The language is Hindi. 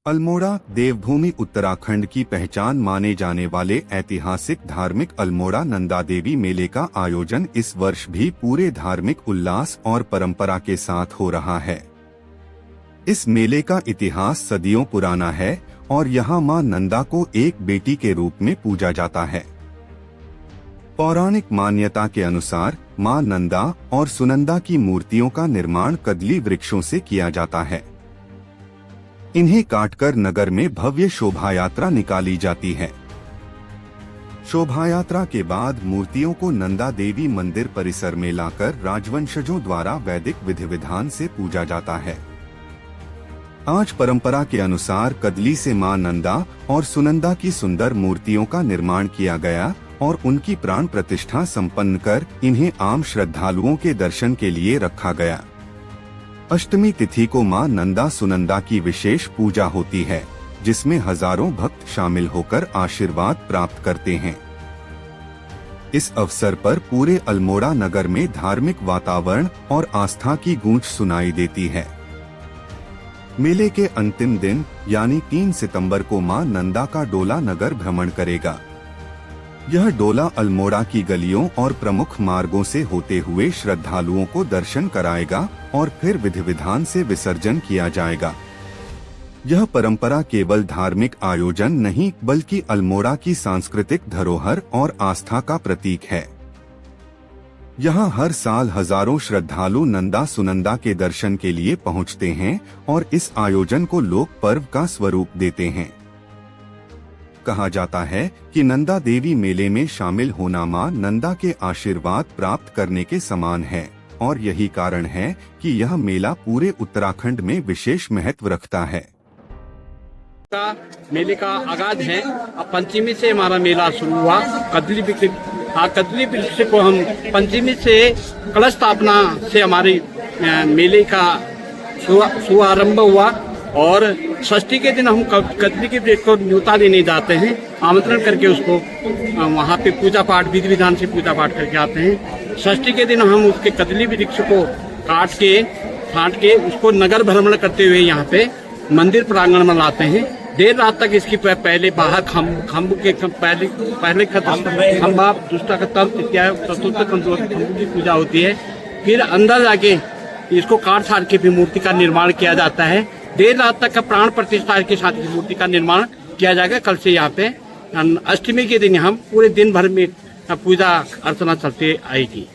अल्मोड़ा देवभूमि उत्तराखंड की पहचान माने जाने वाले ऐतिहासिक धार्मिक अल्मोड़ा नंदा देवी मेले का आयोजन इस वर्ष भी पूरे धार्मिक उल्लास और परंपरा के साथ हो रहा है। इस मेले का इतिहास सदियों पुराना है और यहाँ मां नंदा को एक बेटी के रूप में पूजा जाता है। पौराणिक मान्यता के अनुसार मां नंदा और सुनंदा की मूर्तियों का निर्माण कदली वृक्षों से किया जाता है। इन्हें काटकर नगर में भव्य शोभा यात्रा निकाली जाती है। शोभा यात्रा के बाद मूर्तियों को नंदा देवी मंदिर परिसर में लाकर राजवंशजों द्वारा वैदिक विधि विधान से पूजा जाता है। आज परंपरा के अनुसार कदली से मां नंदा और सुनंदा की सुंदर मूर्तियों का निर्माण किया गया और उनकी प्राण प्रतिष्ठा संपन्न कर इन्हें आम श्रद्धालुओं के दर्शन के लिए रखा गया। अष्टमी तिथि को मां नंदा सुनंदा की विशेष पूजा होती है, जिसमें हजारों भक्त शामिल होकर आशीर्वाद प्राप्त करते हैं। इस अवसर पर पूरे अल्मोड़ा नगर में धार्मिक वातावरण और आस्था की गूंज सुनाई देती है। मेले के अंतिम दिन यानी 3 सितंबर को मां नंदा का डोला नगर भ्रमण करेगा। यह डोला अल्मोड़ा की गलियों और प्रमुख मार्गों से होते हुए श्रद्धालुओं को दर्शन कराएगा और फिर विधि विधान से विसर्जन किया जाएगा। यह परंपरा केवल धार्मिक आयोजन नहीं बल्कि अल्मोड़ा की सांस्कृतिक धरोहर और आस्था का प्रतीक है। यहाँ हर साल हजारों श्रद्धालु नंदा सुनंदा के दर्शन के लिए पहुँचते हैं और इस आयोजन को लोक पर्व का स्वरूप देते हैं। कहा जाता है कि नंदा देवी मेले में शामिल होना मां नंदा के आशीर्वाद प्राप्त करने के समान है और यही कारण है कि यह मेला पूरे उत्तराखंड में विशेष महत्व रखता है। मेले का आगाज है। अब पंचमी से हमारा मेला शुरू हुआ। कदली वृक्ष को हम पंचमी से कलश स्थापना से हमारे मेले का शुभारंभ हुआ और षष्ठी के दिन हम कदली के वृक्ष को न्योता देने जाते हैं, आमंत्रण करके उसको वहाँ पे पूजा पाठ विधि विधान से पूजा पाठ करके आते हैं। षष्ठी के दिन हम उसके कदली वृक्ष को काट के उसको नगर भ्रमण करते हुए यहाँ पे मंदिर प्रांगण में लाते हैं। देर रात तक इसकी पहले बाहर खम्भ के पहले खम्भा दूसरा का तब चतुर्थ खम्भों की पूजा होती है। फिर अंदर जाके इसको काट के भी मूर्ति का निर्माण किया जाता है। देर रात तक का प्राण प्रतिष्ठा के साथ इस मूर्ति का निर्माण किया जाएगा। कल से यहाँ पे अष्टमी के दिन हम पूरे दिन भर में पूजा अर्चना चलते आएगी।